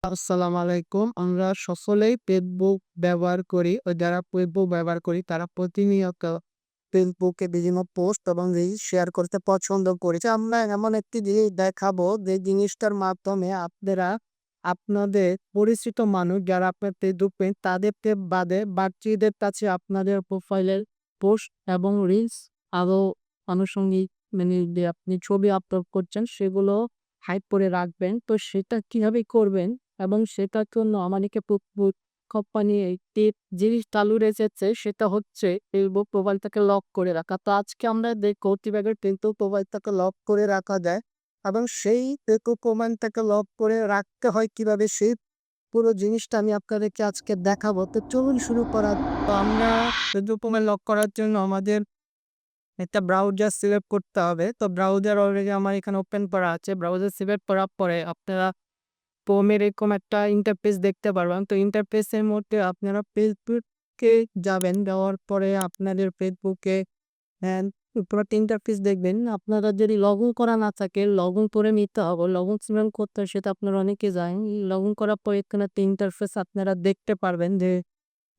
আসসালামু আলাইকুম। আমরা সকলেই ফেসবুক ব্যবহার করি। যারা ফেসবুক ব্যবহার করি তারা প্রতিনিয়ত ফেসবুকে বিভিন্ন পোস্ট এবং রিলস শেয়ার করতে পছন্দ করি। আমরা এমন একটি জিনিস দেখাবো যে জিনিসটার মাধ্যমে আপনারা আপনাদের পরিচিত মানুষ যারা আপনার ফেসবুক ফ্রেন্ড তাদেরকে বাদে বাকিদের কাছে আপনাদের প্রোফাইলের পোস্ট এবং রিলস আরো আনুষঙ্গিক যে আপনি ছবি আপলোড করছেন সেগুলো হাইড করে রাখবেন। তো সেটা কিভাবে করবেন এবং সেটার জন্য আমাদেরকে কোম্পানি একটি জিনিস চালু রেখেছে সেটা হচ্ছে ফেসবুক প্রোফাইলটাকে লক করে রাখা। তো আজকে আমরা দেখব কিভাবে ফেসবুক প্রোফাইলটাকে লক করে রাখা যায় এবং সেই ফেসবুক প্রোফাইলটাকে লক করে রাখতে হয় কিভাবে সেই পুরো জিনিসটা আমি আপনাদেরকে আজকে দেখাবো। তো চলুন শুরু করা তো আমরা ফেসবুক প্রোফাইল লক করার জন্য আমাদের একটা ব্রাউজার সিলেক্ট করতে হবে। তো ব্রাউজার অলরেডি আমার এখানে ওপেন করা আছে। ব্রাউজার সিলেক্ট করার পরে আপনারা ক্রোমের এরকম একটা ইন্টারফেস দেখতে পারবেন। তো ইন্টারফেসের মধ্যে আপনারা ফেসবুকে যাবেন। যাওয়ার পরে আপনাদের ফেসবুকে অ্যান পুরো একটা ইন্টারফেস দেখবেন। আপনারা যদি লগইন করা না থাকে লগইন করে নিতে হবে। লগইন কিভাবে করতে হয় সেটা আপনারা অনেকে জানেন। লগইন করার পরে এখানে একটা ইন্টারফেস আপনারা দেখতে পারবেন যে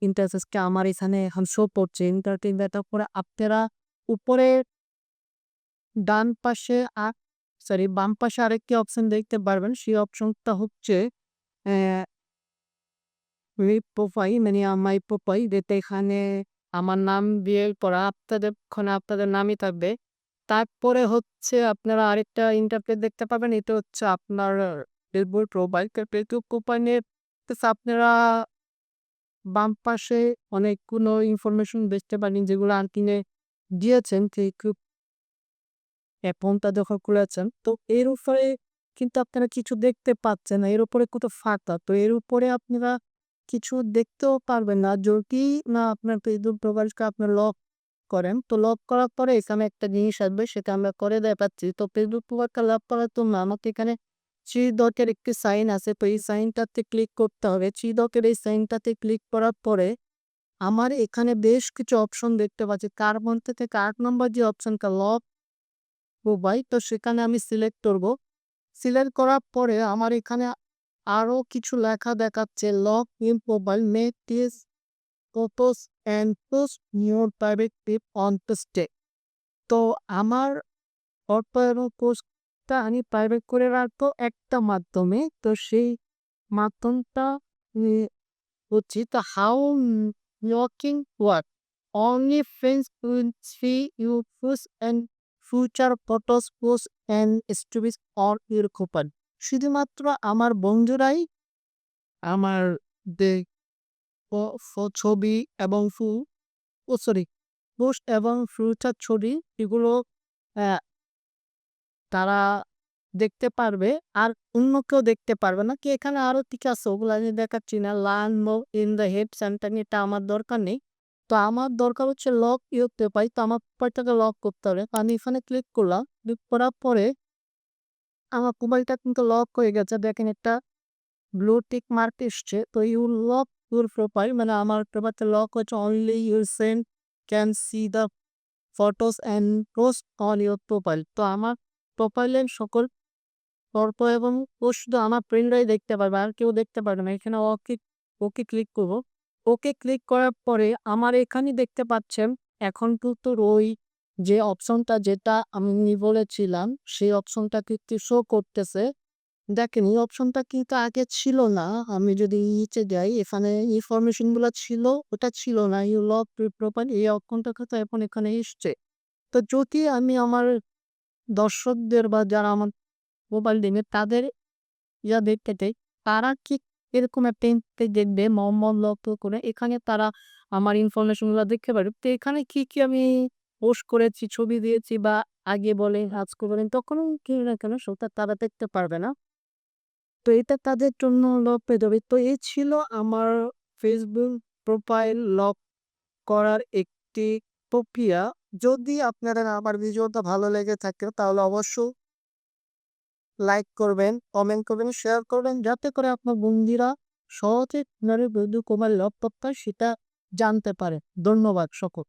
ইন্টারফেসটা আমার এখানে এখন শো করছে। ইন্টারফেস দেখার পরে আপনারা উপরে ডান পাশে সরি বাম পাশে আরেকটি অপশন দেখতে পারবেন। সেই অপশনটা হচ্ছে অ্যা প্রোফাইল মাই প্রোফাইল যেটা এখানে আমার নাম দিয়ে করা আপনাদের ওখানে আপনাদের নামই থাকবে। তারপরে হচ্ছে আপনারা আরেকটা ইন্টারফেস দেখতে পাবেন। এটা হচ্ছে আপনার ফেসবুক প্রোফাইল। তো ফেসবুক প্রোফাইলে আপনারা বাম পাশে অনেকগুলো ইনফরমেশন দেখতে পারেন যেগুলো আনতিনে দিয়েছেন ফেসবুক অ্যাকাউন্টটা যখন খুলেছেন। তো এর উপরে কিন্তু আপনারা কিছু দেখতে পাচ্ছেন না। এর উপরে কত ফাঁকা। তো এর উপরে আপনারা কিছু দেখতেও পারবেন না যদি না আপনার ফেসবুক প্রোফাইলটা আপনার লক করেন। তো লক করার পরে এখানে একটা জিনিস আসবে সেটা আমরা করে দেখাচ্ছি। তো ফেসবুক প্রোফাইলটা লক করার জন্য আমাকে এখানে 3 ডটের একটি সাইন আছে। তো এই সাইনটাতে ক্লিক করতে হবে। 3 ডটের এই সাইনটাতে ক্লিক করার পরে আমার এখানে বেশ কিছু অপশন দেখতে পাচ্ছি। তার মধ্যে থেকে ৮ নম্বর যে অপশনটা লক প্রোফাইল তো সেখানে আমি সিলেক্ট করব। সিলেক্ট করার পরে আমার এখানে আরো কিছু লেখা দেখাচ্ছে lock in profile make this photos and post your private tip on পোস্টে। তো আমার ফটো এবং পোস্টটা আমি প্রাইভেট করে রাখবো একটা মাধ্যমে। তো সেই মাধ্যমটা নি হচ্ছে তো how locking work only friends will see your post and future photos post and stories on your profile. শুধুমাত্র আমার বন্ধুরাই আমার যে ছবি এবং সরি পোস্ট এবং ফিউচার ছবি এগুলো অ্যা তারা দেখতে পারবে। আর অন্য কেউ দেখতে পারবে না। কি এখানে আরো ঠিক আছে ওগুলো আমি দেখাচ্ছি না। Learn more in the head centre এটা আমার দরকার নেই। তো আমার দরকার হচ্ছে লক ইউর প্রোফাইল। তো আমার প্রোফাইলটাকে লক করতে হবে। তো আমি এখানে ক্লিক করলাম। ক্লিক করার পরে আমার মোবাইলটা কিন্তু লক হয়ে গেছে। দেখেন একটা ব্লু টিক মার্ক এসছে। তো ইউ লক ইউর প্রোফাইল আমার প্রোফাইলটা লক হয়েছে। Only your send can see the photos and post on your profile. তো আমার প্রোফাইলের সকল ফটো এবং পোস্ট শুধু আমার ফ্রেন্ডরাই দেখতে পারবে। আর কেউ দেখতে পারবে না। এখানে ওকে ক্লিক করব। ওকে ক্লিক করার পরে আমার এখানে দেখতে পাচ্ছেন এখন কিন্তু ওই যে অপশনটা যেটা আমি বলেছিলাম সেই অপশনটা কিন্তু শো করতেছে। দেখেন এই অপশনটা কিন্তু আগে ছিল না। আমি যদি নিচে যাই এখানে ইনফরমেশন গুলা ছিল ওটা ছিল না। ইউ লক ইউর প্রোফাইল এই অপশনটা কিন্তু এখন এখানে এসছে। তো যদি আমি আমার দর্শকদের বা যারা আমার মোবাইল দিবে তাদের দেখতে চাই, তারা ঠিক এরকম একটা ইন্টারফেস দেখবে মোহাম্মদ লক্ষ্য করে এখানে তারা আমার ইনফরমেশন গুলা দেখতে পারবে। তো এখানে কি আমি পোস্ট করেছি, ছবি দিয়েছি বা আগে বলেন, আজকে বলেন তখনও কি না কেন সেটা তারা দেখতে পারবে না। তো এটা তাদের জন্য লক পেয়ে যাবে। তো এই ছিল আমার Facebook প্রোফাইল লক করার একটি প্রক্রিয়া। যদি আপনাদের আমার ভিডিওটা ভালো লেগে থাকে তাহলে অবশ্যই লাইক করবেন, কমেন্ট করবেন, শেয়ার করবেন যাতে করে আপনার বন্ধুরা সহজে আপনার বন্ধু কোমার লক সেটা জানতে পারে। ধন্যবাদ সকল।